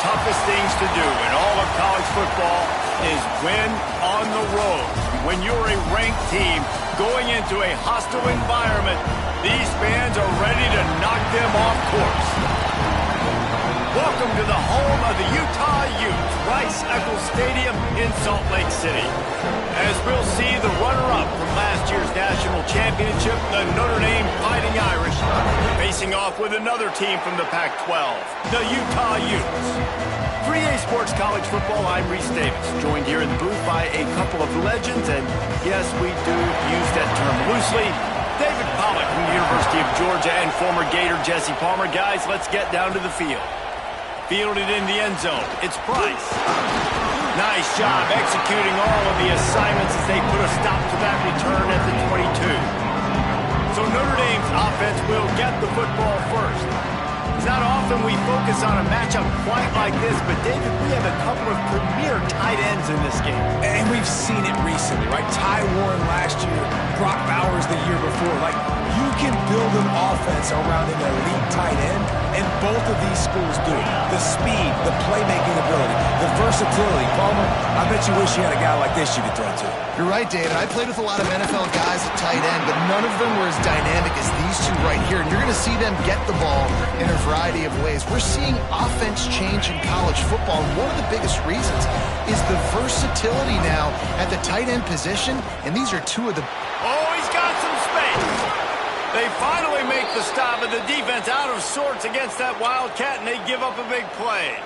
toughest things to do in all of college football is win on the road. When you're a ranked team going into a hostile environment, these fans are ready to knock them off course. Welcome to the home of the Utah Utes, Rice-Eccles Stadium in Salt Lake City. As we'll see the runner-up from last year's national championship, the Notre Dame Fighting Irish, facing off with another team from the Pac-12, the Utah Utes. For EA Sports College Football, I'm Reese Davis, joined here in the booth by a couple of legends, and yes, we do use that term loosely. David Pollack from the University of Georgia and former Gator Jesse Palmer. Guys, let's get down to the field. Fielded in the end zone, it's Price. Nice job executing all of the assignments as they put a stop to that return at the 22. So Notre Dame's offense will get the football first. It's not often we focus on a matchup quite like this, but David, we have a couple of premier tight ends in this game. And we've seen it recently, right? Ty Warren last year, Brock Bowers the year before. Like, you can build an offense around an elite tight end, and both of these schools do. The speed, the playmaking ability, the versatility. Palmer, I bet you wish you had a guy like this you could throw to. You're right, David. I played with a lot of NFL guys at tight end, but none of them were as dynamic as these two right here. And you're going to see them get the ball in a variety of ways. We're seeing offense change in college football, and one of the biggest reasons is the versatility now at the tight end position, and these are two of the... Oh, he's got some space. They finally make the stop, and the defense out of sorts against that Wildcat, and they give up a big play.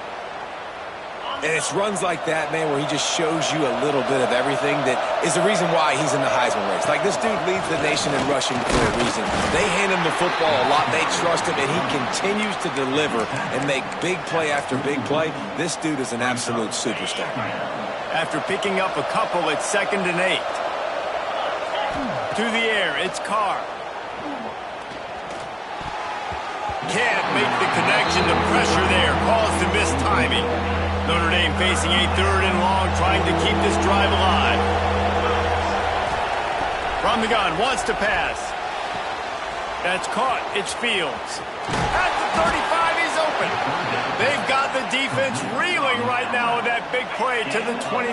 And it's runs like that, man, where he just shows you a little bit of everything that is the reason why he's in the Heisman race. Like, this dude leads the nation in rushing for a reason. They hand him the football a lot. They trust him, and he continues to deliver and make big play after big play. This dude is an absolute superstar. After picking up a couple, it's 2nd and 8. To the air, it's Carr. Can't make the connection. The pressure there caused the missed timing. Notre Dame facing a 3rd and long, trying to keep this drive alive. From the gun, wants to pass. That's caught. It's Fields. At the 35, he's open. They've got the defense reeling right now with that big play to the 29.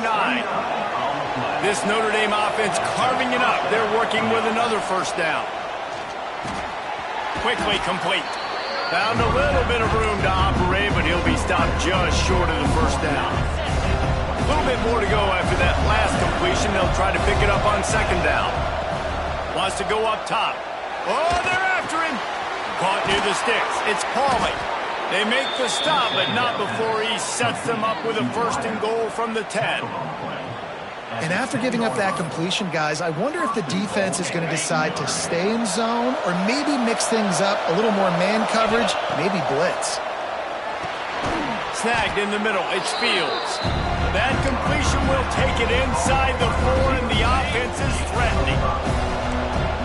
This Notre Dame offense carving it up. They're working with another first down. Quickly complete. Found a little bit of room to operate, but he'll be stopped just short of the first down. A little bit more to go after that last completion. They'll try to pick it up on 2nd down. Wants to go up top. Oh, they're after him. Caught near the sticks. It's Pauly. They make the stop, but not before he sets them up with a 1st and goal from the 10. And after giving up that completion, guys, I wonder if the defense is going to decide to stay in zone or maybe mix things up, a little more man coverage, maybe blitz. Snagged in the middle, it's Fields. That completion will take it inside the 4, and the offense is threatening.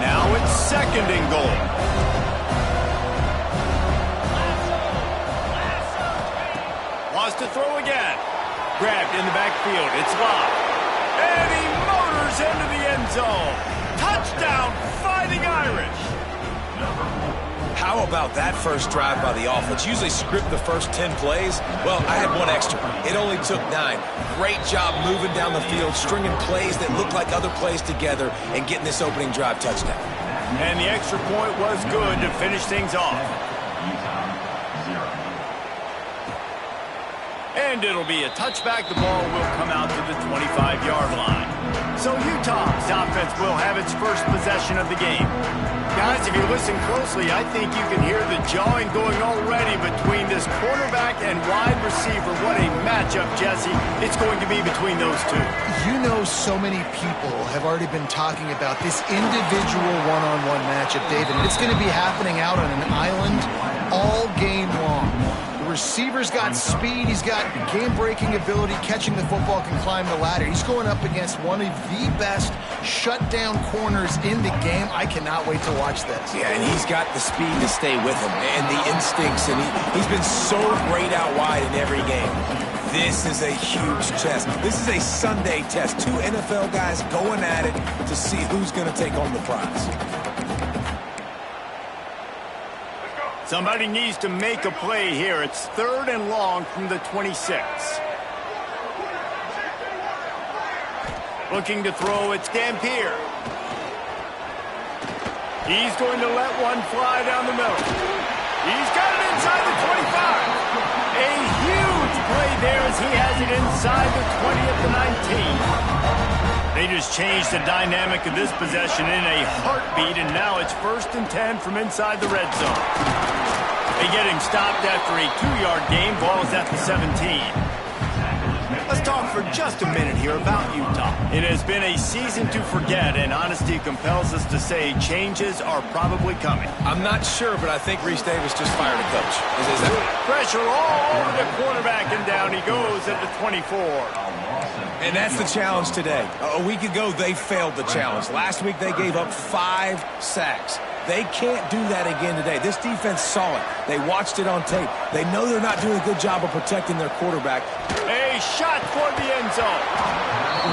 Now it's 2nd and goal. Wants to throw again. Grabbed in the backfield, it's Locke. And he motors into the end zone. Touchdown, Fighting Irish. How about that first drive by the offense? Usually script the first 10 plays. Well, I had one extra. It only took 9. Great job moving down the field, stringing plays that look like other plays together, and getting this opening drive touchdown. And the extra point was good to finish things off. And it'll be a touchback. The ball will come out to the 25-yard line. So Utah's offense will have its first possession of the game. Guys, if you listen closely, I think you can hear the jawing going already between this quarterback and wide receiver. What a matchup, Jesse, it's going to be between those two. You know, so many people have already been talking about this individual one-on-one matchup, David. It's going to be happening out on an island all game long. Receiver's got speed, he's got game-breaking ability, catching the football, can climb the ladder. He's going up against one of the best shutdown corners in the game. I cannot wait to watch this. Yeah, and he's got the speed to stay with him and the instincts, and he's been so great out wide in every game. This is a huge test. This is a Sunday test. 2 NFL guys going at it to see who's going to take home the prize. Somebody needs to make a play here. It's 3rd and long from the 26. Looking to throw, it's Dampier. He's going to let one fly down the middle. He's got it inside the 25. A huge play there as he has it inside the 20 at the 19. They just changed the dynamic of this possession in a heartbeat, and now it's 1st and 10 from inside the red zone. They get him stopped after a 2-yard gain. Ball is at the 17. Let's talk for just a minute here about Utah. It has been a season to forget, and honesty compels us to say changes are probably coming. I'm not sure, but I think Reese Davis just fired a coach. Is that pressure all over the quarterback, and down he goes at the 24. And that's the challenge today. A week ago, they failed the challenge. Last week, they gave up 5 sacks. They can't do that again today. This defense saw it. They watched it on tape. They know they're not doing a good job of protecting their quarterback. A shot toward the end zone.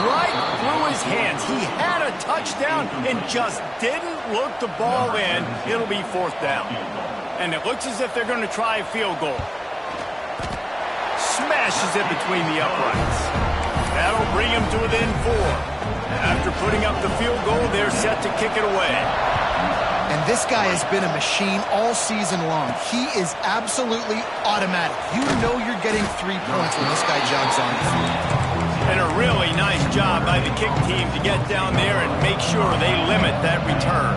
Right through his hands. He had a touchdown and just didn't look the ball in. It'll be 4th down. And it looks as if they're going to try a field goal. Smashes it between the uprights. That'll bring him to within 4. After putting up the field goal, they're set to kick it away. And this guy has been a machine all season long. He is absolutely automatic. You know you're getting 3 points when this guy jogs on the field. And a really nice job by the kick team to get down there and make sure they limit that return.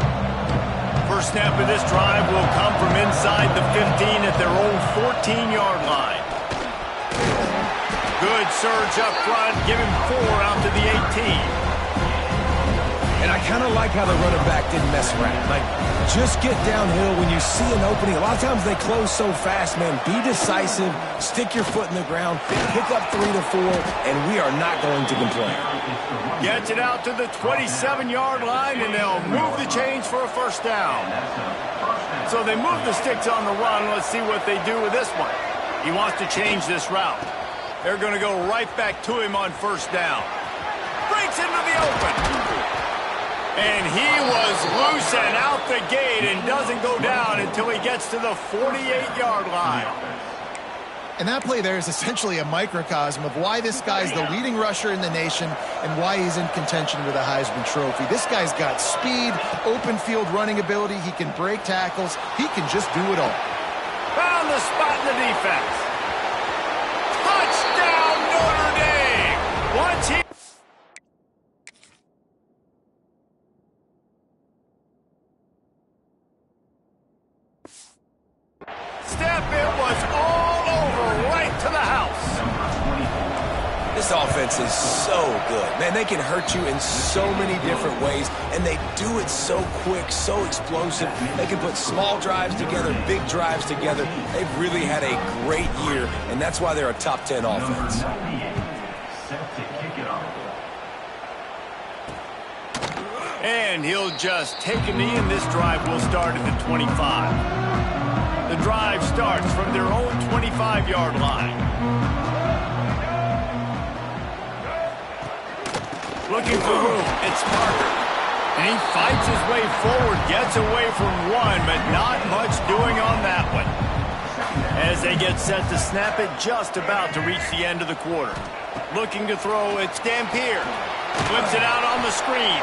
First snap of this drive will come from inside the 15 at their own 14-yard line. Good surge up front. Give him 4 out to the 18. And I kind of like how the running back didn't mess around. Like, just get downhill when you see an opening. A lot of times they close so fast, man. Be decisive, stick your foot in the ground, pick up 3 to 4, and we are not going to complain. Gets it out to the 27-yard line, and they'll move the chains for a 1st down. So they move the sticks on the run. Let's see what they do with this one. He wants to change this route. They're going to go right back to him on 1st down. Breaks into the open. And he was loose and out the gate and doesn't go down until he gets to the 48-yard line. And that play there is essentially a microcosm of why this guy's the leading rusher in the nation and why he's in contention with a Heisman Trophy. This guy's got speed, open field running ability. He can break tackles. He can just do it all. Found the spot in the defense. Touchdown, Notre Dame! Once he... it was all over right to the house. This offense is so good. Man, they can hurt you in so many different ways, and they do it so quick, so explosive. They can put small drives together, big drives together. They've really had a great year, and that's why they're a top 10 offense. And he'll just take a knee, and this drive will start at the 25. The drive starts from their own 25-yard line. Looking for room, it's Parker. And he fights his way forward, gets away from one, but not much doing on that one. As they get set to snap it, just about to reach the end of the quarter. Looking to throw, it's Dampier. Flips it out on the screen.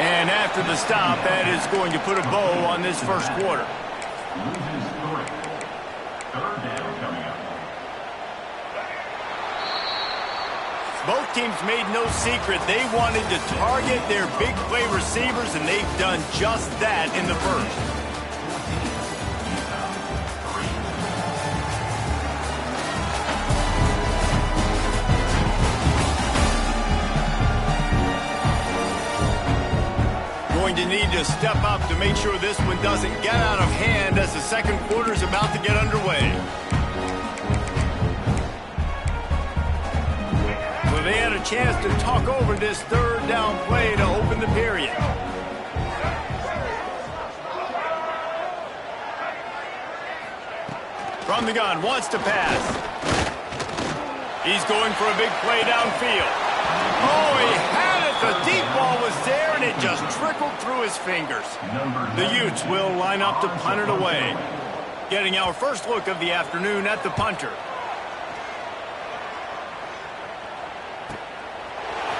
And after the stop, that is going to put a bow on this 1st quarter. Both teams made no secret they wanted to target their big play receivers, and they've done just that in the 1st. Going to need to step up to make sure this one doesn't get out of hand as the 2nd quarter is about to get underway. They had a chance to talk over this 3rd down play to open the period. From the gun, wants to pass. He's going for a big play downfield. Oh, he had it. The deep ball was there, and it just trickled through his fingers. The Utes will line up to punt it away. Getting our first look of the afternoon at the punter.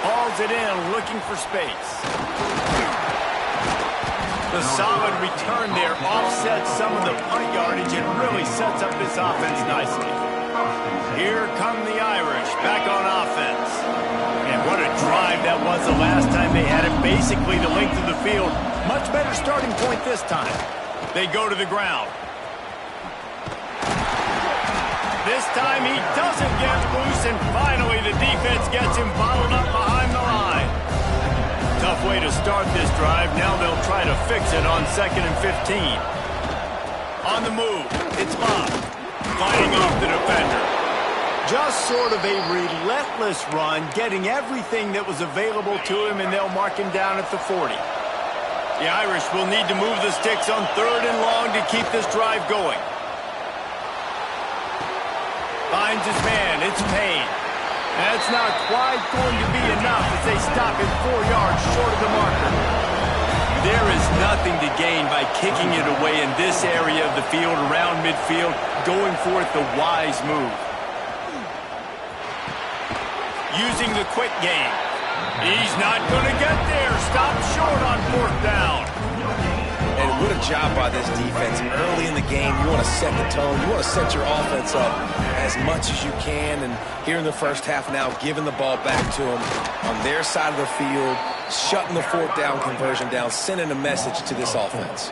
Hauls it in, looking for space. The solid return there offsets some of the punt yardage and really sets up this offense nicely. Here come the Irish, back on offense. And what a drive that was the last time they had it, basically the length of the field. Much better starting point this time. They go to the ground. This time he doesn't get loose, and finally the defense gets him bottled up behind the line. Tough way to start this drive. Now they'll try to fix it on 2nd and 15. On the move, it's Love, fighting off the defender. Just sort of a relentless run, getting everything that was available to him, and they'll mark him down at the 40. The Irish will need to move the sticks on 3rd and long to keep this drive going. Finds his man, it's Payne. That's not quite going to be enough as they stop it 4 yards short of the marker. There is nothing to gain by kicking it away in this area of the field, around midfield, going for it the wise move. Using the quick game. He's not going to get there. Stop short on 4th down. And what a job by this defense. Early in the game, you want to set the tone. You want to set your offense up as much as you can. And here in the first half now, giving the ball back to them on their side of the field, shutting the 4th down conversion down, sending a message to this offense.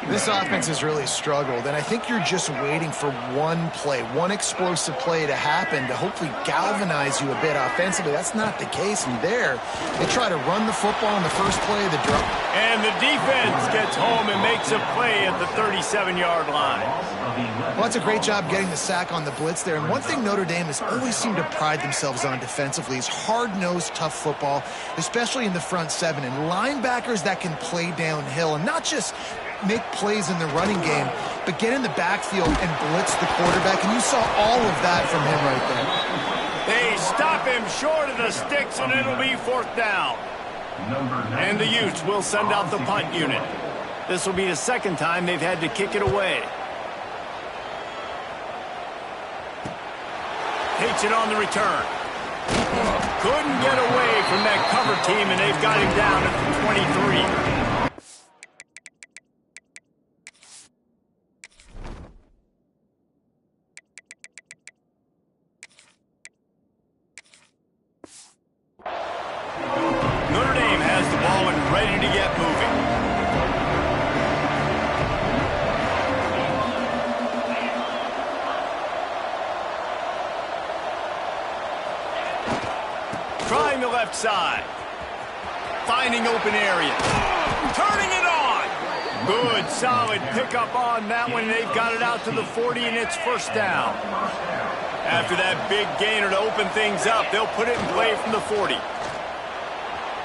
This offense has really struggled, and I think you're just waiting for one play, one explosive play to happen to hopefully galvanize you a bit offensively. That's not the case, and there, they try to run the football in the first play of the drive. And the defense gets home and makes a play at the 37-yard line. Well, that's a great job getting the sack on the blitz there, and one thing Notre Dame has always seemed to pride themselves on defensively is hard-nosed, tough football, especially in the front 7, and linebackers that can play downhill, and not just make plays in the running game, but get in the backfield and blitz the quarterback, and you saw all of that from him right there. They stop him short of the sticks, and it'll be 4th down. And the Utes will send out the punt unit. This will be the 2nd time they've had to kick it away. Takes it on the return. Couldn't get away from that cover team, and they've got him down at the 23. Notre Dame has the ball and ready to get moving. Trying the left side. Finding open area. Turning it on. Good, solid pickup on that one. They've got it out to the 40, and it's 1st down. After that big gainer to open things up, they'll put it in play from the 40.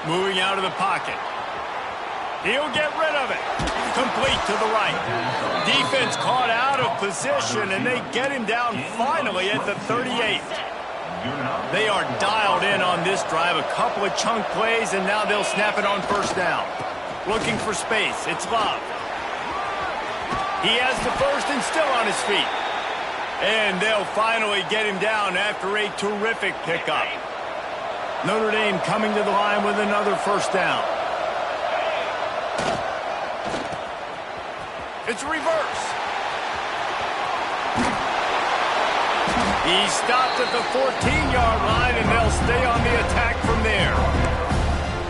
Moving out of the pocket. He'll get rid of it. Complete to the right. Defense caught out of position, and they get him down finally at the 38. They are dialed in on this drive. A couple of chunk plays, and now they'll snap it on 1st down. Looking for space. It's Love. He has the 1st and still on his feet. And they'll finally get him down after a terrific pickup. Notre Dame coming to the line with another 1st down. It's a reverse. He stopped at the 14-yard line, and they'll stay on the attack from there.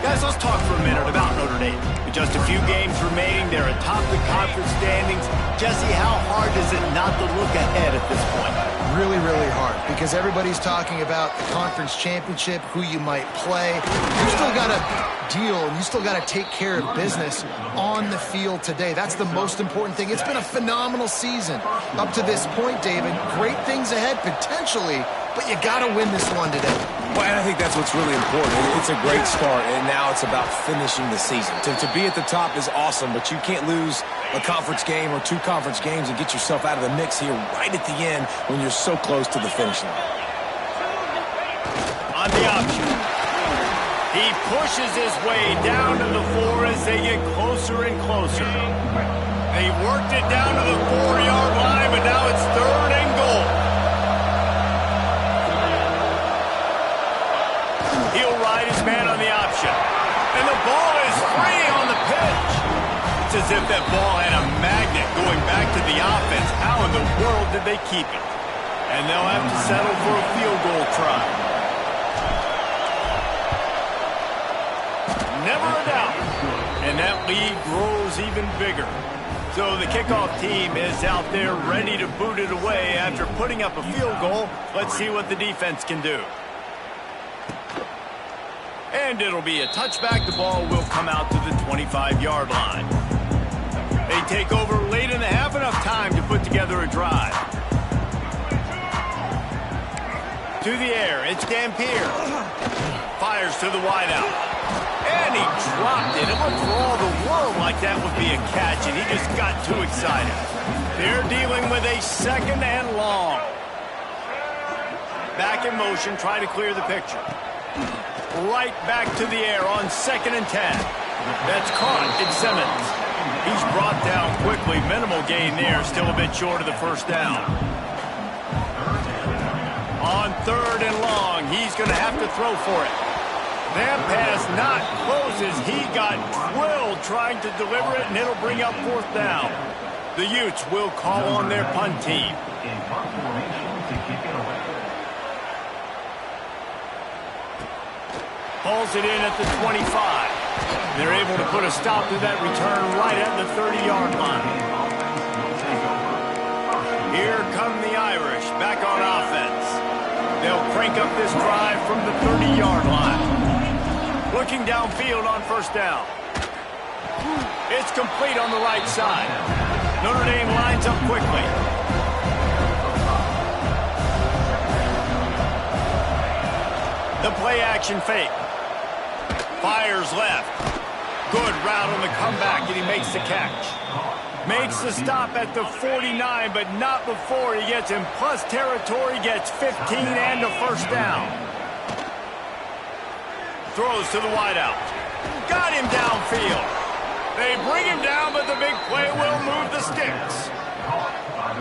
Guys, let's talk for a minute about Notre Dame. With just a few games remaining, they're atop the conference standings. Jesse, how hard is it not to look ahead at this point? Really, really hard, because everybody's talking about the conference championship, who you might play. You still got to deal, and you still got to take care of business on the field today. That's the most important thing. It's been a phenomenal season up to this point, David. Great things ahead, potentially, but you got to win this one today. Well, and I think that's what's really important. It's a great start, and now it's about finishing the season. To be at the top is awesome, but you can't lose a conference game or 2 conference games and get yourself out of the mix here right at the end when you're so close to the finish line. On the option. He pushes his way down to the 4 as they get closer and closer. They worked it down to the 4-yard line, but now it's 3rd and goal. He'll ride his man on the option. And the ball is free on the pitch. It's as if that ball had a magnet going back to the offense. How in the world did they keep it? And they'll have to settle for a field goal try. Never a doubt. And that lead grows even bigger. So the kickoff team is out there ready to boot it away after putting up a field goal. Let's see what the defense can do. And it'll be a touchback. The ball will come out to the 25-yard line. They take over late in the half, enough time to put together a drive. To the air, it's Dampier. Fires to the wideout. And he dropped it. It looked for all the world like that would be a catch, and he just got too excited. They're dealing with a 2nd and long. Back in motion, try to clear the picture. Right back to the air on 2nd and 10. That's caught. It's Simmons. He's brought down quickly. Minimal gain there. Still a bit short of the first down. On 3rd and long, he's going to have to throw for it. That pass not close as he got drilled trying to deliver it, and it'll bring up 4th down. The Utes will call on their punt team. Pulls it in at the 25. They're able to put a stop to that return right at the 30-yard line. Here come the Irish back on offense. They'll crank up this drive from the 30-yard line. Looking downfield on 1st down. It's complete on the right side. Notre Dame lines up quickly. The play action fake. Fires left. Good route on the comeback, and he makes the catch. Makes the stop at the 49, but not before he gets in plus territory, gets 15 and a 1st down. Throws to the wideout. Got him downfield. They bring him down, but the big play will move the sticks.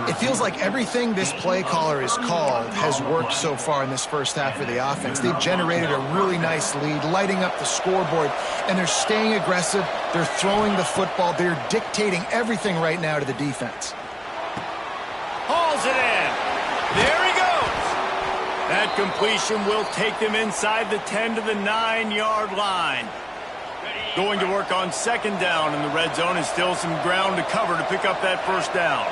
It feels like everything this play caller has called has worked so far in this first half of the offense. They've generated a really nice lead, lighting up the scoreboard, and they're staying aggressive. They're throwing the football. They're dictating everything right now to the defense. Hauls it in. There he goes. That completion will take them inside the 10 to the 9-yard line. Going to work on 2nd down in the red zone, and still some ground to cover to pick up that 1st down.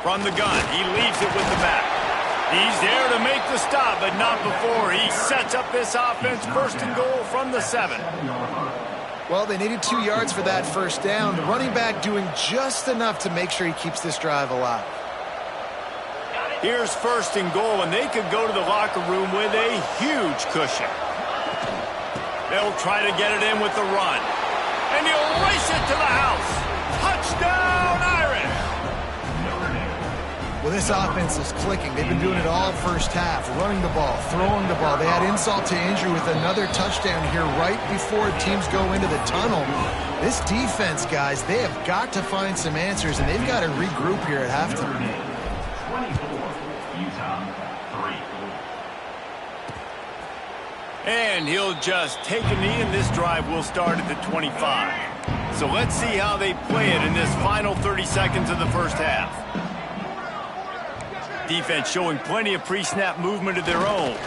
From the gun, he leaves it with the back. He's there to make the stop, but not before he sets up this offense. 1st and goal from the 7. Well, they needed 2 yards for that 1st down. The running back doing just enough to make sure he keeps this drive alive. Here's 1st and goal, and they could go to the locker room with a huge cushion. They'll try to get it in with the run. And he'll race it to the house. Touchdown, Irish! Well, this offense is clicking. They've been doing it all first half, running the ball, throwing the ball. They had insult to injury with another touchdown here right before teams go into the tunnel. This defense, guys, they have got to find some answers, and they've got to regroup here at halftime. And he'll just take a knee, and this drive will start at the 25. So let's see how they play it in this final 30 seconds of the first half. Defense showing plenty of pre-snap movement of their own.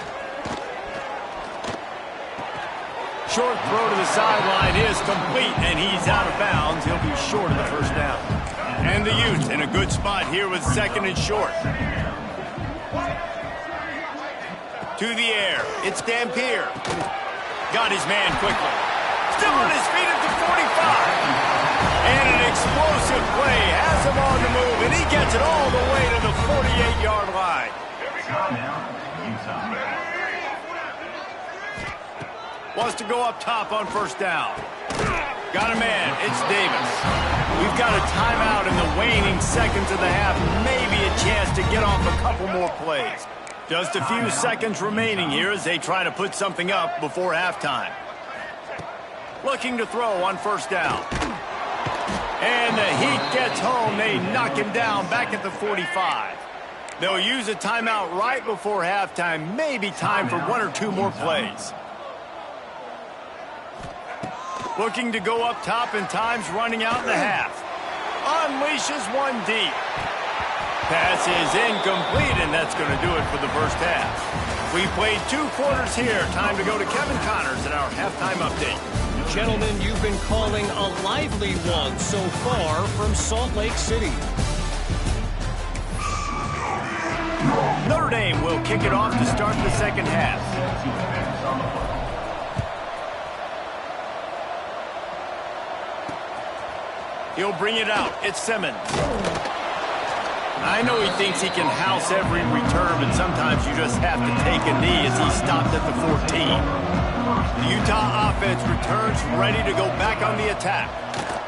Short throw to the sideline is complete, and he's out of bounds. He'll be short of the 1st down. And the Utes in a good spot here with 2nd and short. To the air, it's Dampier. Got his man quickly. Still on his feet at the 45. And an explosive play has him on the move, and he gets it all the way to the 48-yard line. Wants to go up top on 1st down. Got a man. It's Davis. We've got a timeout in the waning seconds of the half. Maybe a chance to get off a couple more plays. Just a few seconds remaining here as they try to put something up before halftime. Looking to throw on first down. And the Heat gets home. They knock him down back at the 45. They'll use a timeout right before halftime. Maybe time for one or two more plays. Looking to go up top, and time's running out in the half. Unleashes one deep. Pass is incomplete, and that's going to do it for the first half. We played 2 quarters here. Time to go to Kevin Connors in our halftime update. Gentlemen, you've been calling a lively one so far from Salt Lake City. Notre Dame will kick it off to start the second half. He'll bring it out. It's Simmons. I know he thinks he can house every return, but sometimes you just have to take a knee as he stopped at the 14. The Utah offense returns ready to go back on the attack.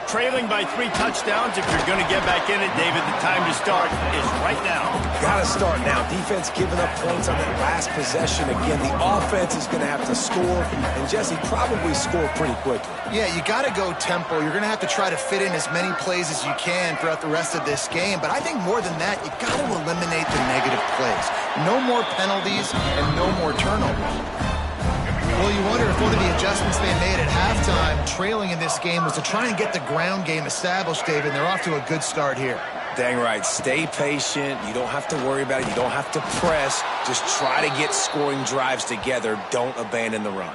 Trailing by 3 touchdowns. If you're going to get back in it, David, the time to start is right now. Got to start now. Defense giving up points on that last possession. Again, the offense is going to have to score, and Jesse probably score pretty quickly. Yeah, you got to go tempo. You're going to have to try to fit in as many plays as you can throughout the rest of this game. But I think more than that, you got to eliminate the negative plays. No more penalties and no more turnovers. Well, you wonder if one of the adjustments they made at halftime, trailing in this game, was to try and get the ground game established, David, and they're off to a good start here. Dang right. Stay patient. You don't have to worry about it. You don't have to press. Just try to get scoring drives together. Don't abandon the run.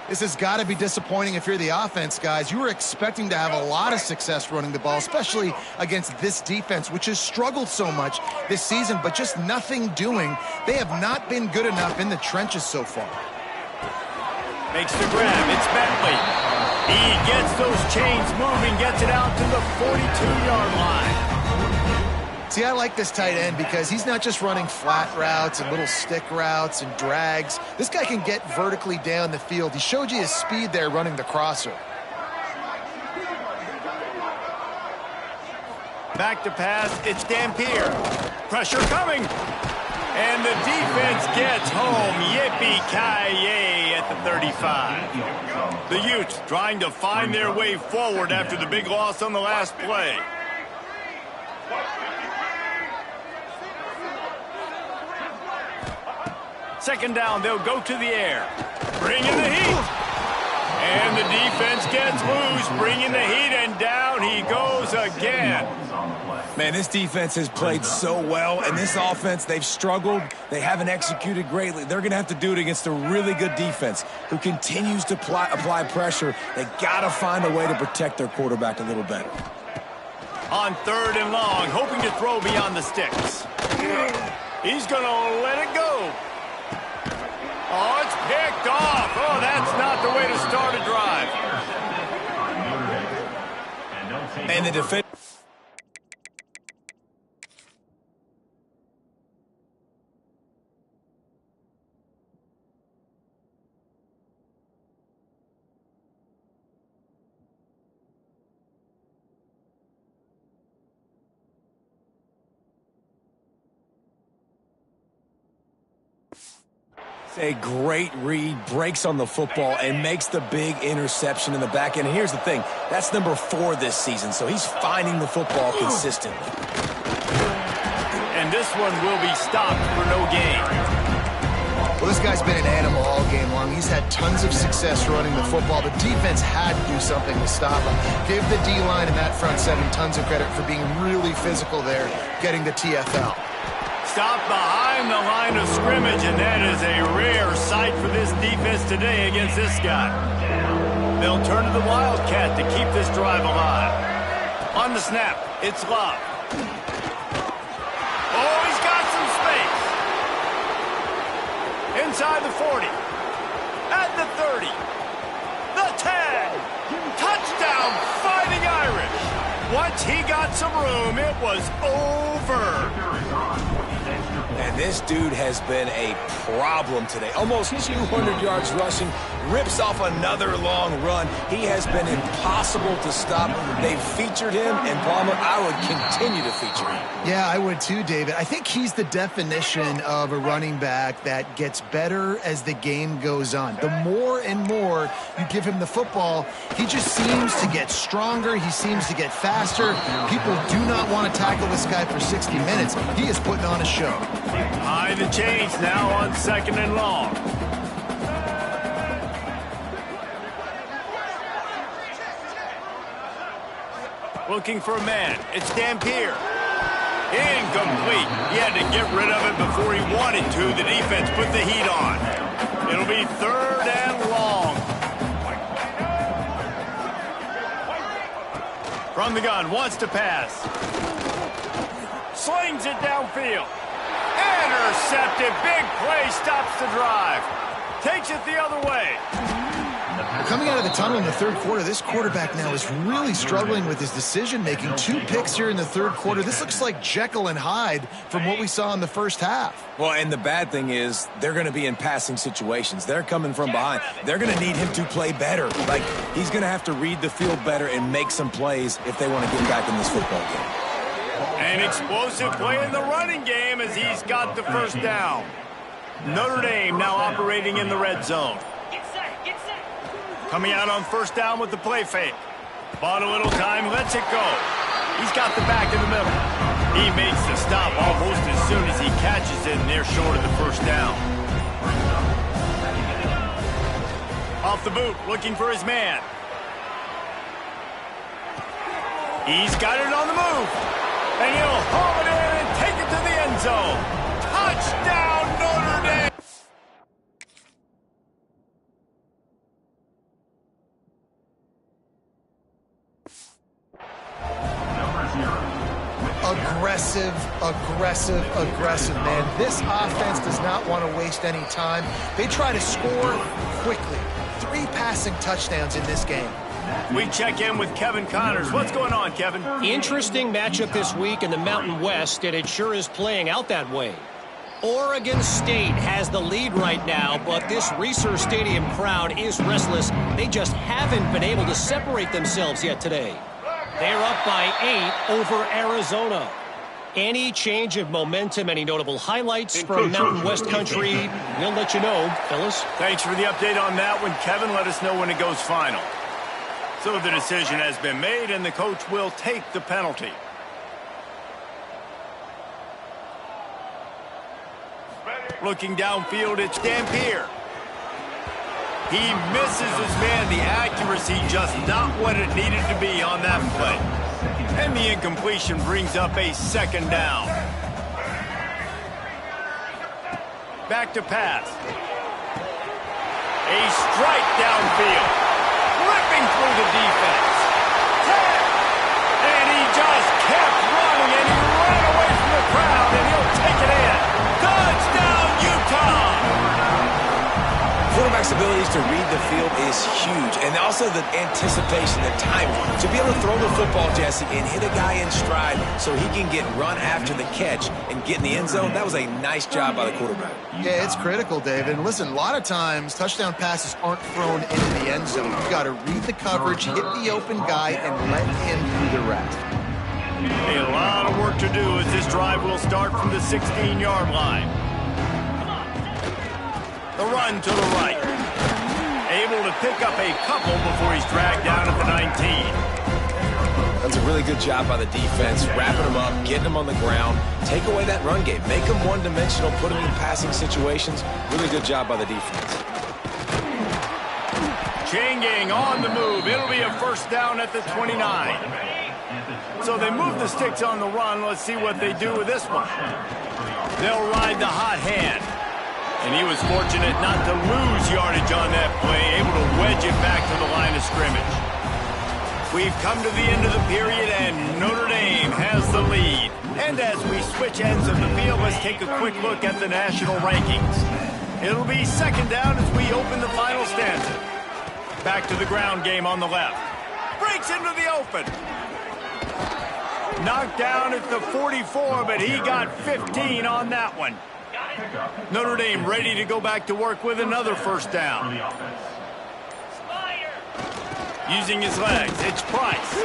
This has got to be disappointing if you're the offense, guys. You were expecting to have a lot of success running the ball, especially against this defense, which has struggled so much this season, but just nothing doing. They have not been good enough in the trenches so far. Makes the grab. It's Bentley. He gets those chains moving, gets it out to the 42-yard line. See, I like this tight end because he's not just running flat routes and little stick routes and drags. This guy can get vertically down the field. He showed you his speed there running the crosser. Back to pass. It's Dampier. Pressure coming. And the defense gets home. Yippee-ki-yay at the 35. The Utes trying to find their way forward after the big loss on the last play. Second down, they'll go to the air. Bring in the heat. And the defense gets loose, bringing the heat, and down he goes again. Man, this defense has played so well, and this offense, they've struggled. They haven't executed greatly. They're going to have to do it against a really good defense who continues to apply pressure. They got to find a way to protect their quarterback a little better. On 3rd and long, hoping to throw beyond the sticks. He's going to let it go. Oh, it's picked off. Oh, that's not the way to start a drive. And the defense. A great read, breaks on the football, and makes the big interception in the back end. And here's the thing, that's number 4 this season, so he's finding the football consistently. And this one will be stopped for no gain. Well, this guy's been an animal all game long. He's had tons of success running the football. The defense had to do something to stop him. Give the D-line and that front 7 tons of credit for being really physical there, getting the TFL. Stopped behind the line of scrimmage, and that is a rare sight for this defense today against this guy. They'll turn to the Wildcat to keep this drive alive. On the snap, it's Love. Oh, he's got some space. Inside the 40. At the 30. The 10. Touchdown, Fighting Irish. Once he got some room, it was over. And this dude has been a problem today. Almost 200 yards rushing, rips off another long run. He has been impossible to stop. They've featured him, and Palmer, I would continue to feature him. Yeah, I would too, David. I think he's the definition of a running back that gets better as the game goes on. The more and more you give him the football, he just seems to get stronger. He seems to get faster. People do not want to tackle this guy for 60 minutes. He is putting on a show. High the chains now on 2nd and long. Looking for a man. It's Dampier. Incomplete. He had to get rid of it before he wanted to. The defense put the heat on. It'll be 3rd and long. From the gun, wants to pass. Slings it downfield. Intercepted. Big play, stops the drive. Takes it the other way. Coming out of the tunnel in the 3rd quarter, this quarterback now is really struggling with his decision-making. 2 picks here in the 3rd quarter. This looks like Jekyll and Hyde from what we saw in the first half. Well, and the bad thing is they're going to be in passing situations. They're coming from behind. They're going to need him to play better. Like, he's going to have to read the field better and make some plays if they want to get back in this football game. An explosive play in the running game as he's got the 1st down. Notre Dame now operating in the red zone. Coming out on 1st down with the play fake. Bought a little time, lets it go. He's got the back in the middle. He makes the stop almost as soon as he catches it, and they're short of the 1st down. Off the boot, looking for his man. He's got it on the move. And he'll haul it in and take it to the end zone. Touchdown, Notre Dame! Aggressive, man. This offense does not want to waste any time. They try to score quickly. 3 passing touchdowns in this game. We check in with Kevin Connors. What's going on, Kevin? Interesting matchup this week in the Mountain West, and it sure is playing out that way. Oregon State has the lead right now, but this Reser Stadium crowd is restless. They just haven't been able to separate themselves yet today. They're up by 8 over Arizona. Any change of momentum, any notable highlights from Mountain West country, we'll let you know, Phyllis. Thanks for the update on that one, Kevin. Let us know when it goes final. So the decision has been made, and the coach will take the penalty. Looking downfield, it's Dampier. He misses his man. The accuracy just not what it needed to be on that play. And the incompletion brings up a 2nd down. Back to pass. A strike downfield. Ripping through the defense. And he just kept running, and he ran away from the crowd, and he'll take it in. Touchdown, Utah! Quarterback's abilities to read the field is huge, and also the anticipation, the timing. To be able to throw the football, Jesse, and hit a guy in stride so he can get run after the catch and get in the end zone, that was a nice job by the quarterback. Yeah, it's critical, David. And listen, a lot of times touchdown passes aren't thrown into the end zone. You've got to read the coverage, hit the open guy, and let him do the rest. A lot of work to do as this drive will start from the 16-yard line. The run to the right. Able to pick up a couple before he's dragged down at the 19. That's a really good job by the defense, wrapping them up, getting them on the ground, take away that run game, make them one-dimensional, put them in passing situations. Really good job by the defense. Chain gang on the move. It'll be a 1st down at the 29. So they move the sticks on the run. Let's see what they do with this one. They'll ride the hot hand. And he was fortunate not to lose yardage on that play, able to wedge it back to the line of scrimmage. We've come to the end of the period, and Notre Dame has the lead. And as we switch ends of the field, let's take a quick look at the national rankings. It'll be 2nd down as we open the final stanza. Back to the ground game on the left. Breaks into the open. Knocked down at the 44, but he got 15 on that one. Notre Dame ready to go back to work with another first down. Using his legs, it's Price.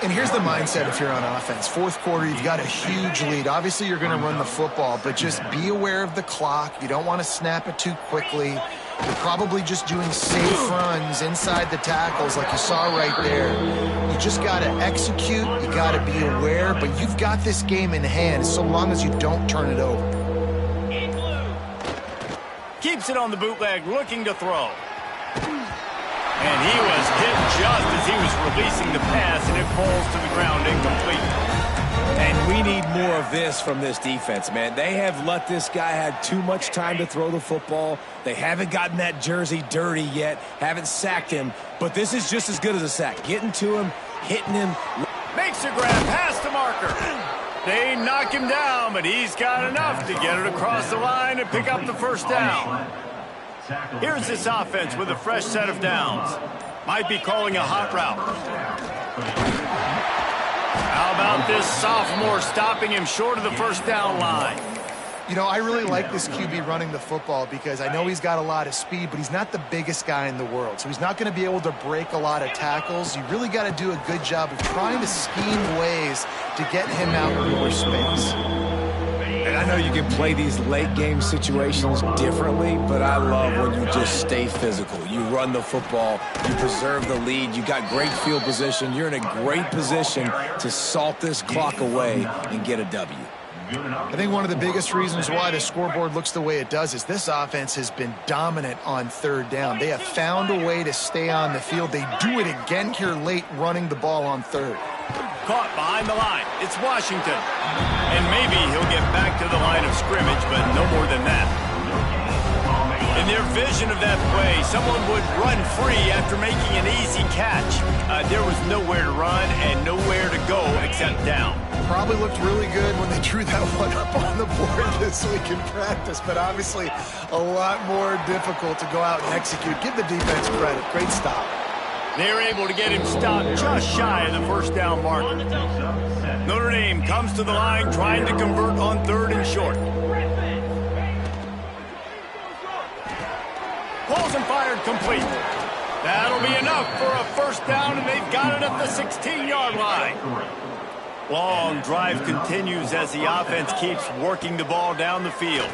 And here's the mindset if you're on offense. Fourth quarter, you've got a huge lead. Obviously, you're going to run the football, but just be aware of the clock. You don't want to snap it too quickly. You're probably just doing safe runs inside the tackles like you saw right there. You just got to execute. You got to be aware, but you've got this game in hand so long as you don't turn it over. Keeps it on the bootleg, looking to throw. And he was hit just as he was releasing the pass, and it falls to the ground incomplete. And we need more of this from this defense, man. They have let this guy have too much time to throw the football. They haven't gotten that jersey dirty yet, haven't sacked him. But this is just as good as a sack. Getting to him, hitting him. Makes a grab, past the marker. They knock him down, but he's got enough to get it across the line and pick up the first down. Here's this offense with a fresh set of downs. Might be calling a hot route. How about this sophomore stopping him short of the first down line? You know, I really like this QB running the football because I know he's got a lot of speed, but he's not the biggest guy in the world. So he's not going to be able to break a lot of tackles. You really got to do a good job of trying to scheme ways to get him out in more space. And I know you can play these late game situations differently, but I love when you just stay physical. You run the football, you preserve the lead, you got great field position, you're in a great position to salt this clock away and get a W. I think one of the biggest reasons why the scoreboard looks the way it does is this offense has been dominant on third down. They have found a way to stay on the field. They do it again here late, running the ball on third. Caught behind the line. It's Washington. And maybe he'll get back to the line of scrimmage, but no more than that. In their vision of that play, someone would run free after making an easy catch. There was nowhere to run and nowhere to go except down. Probably looked really good when they drew that one up on the board this week in practice, but obviously a lot more difficult to go out and execute. Give the defense credit. Great stop. They're able to get him stopped just shy of the first down mark. Notre Dame comes to the line trying to convert on third and short. Pulls and fired complete. That'll be enough for a first down, and they've got it at the 16-yard line. Long drive continues as the offense keeps working the ball down the field.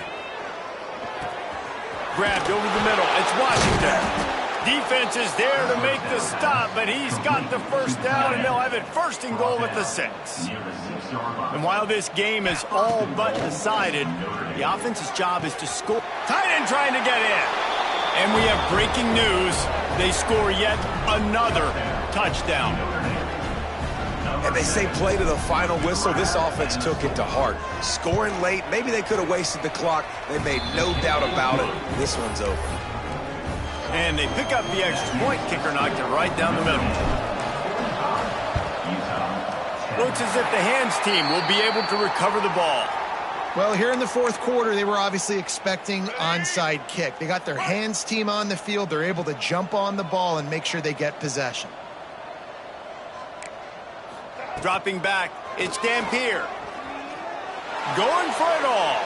Grabbed over the middle. It's Washington. Defense is there to make the stop, but he's got the first down, and they'll have it first and goal at the 6. And while this game is all but decided, the offense's job is to score. Tight end trying to get in. And we have breaking news. They score yet another touchdown. And they say play to the final whistle. This offense took it to heart. Scoring late, maybe they could have wasted the clock. They made no doubt about it. This one's over. And they pick up the extra point. Kicker knocked it right down the middle. Looks as if the hands team will be able to recover the ball. Well, here in the fourth quarter, they were obviously expecting onside kick. They got their hands team on the field. They're able to jump on the ball and make sure they get possession. Dropping back, it's Dampier. Going for it all.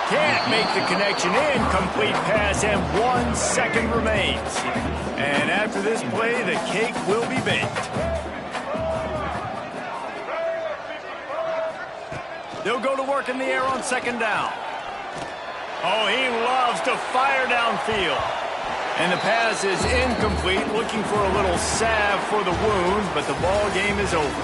Can't make the connection. Incomplete pass, and 1 second remains. And after this play, the cake will be baked. They'll go to work in the air on second down. Oh, he loves to fire downfield. And the pass is incomplete, looking for a little salve for the wound, but the ball game is over.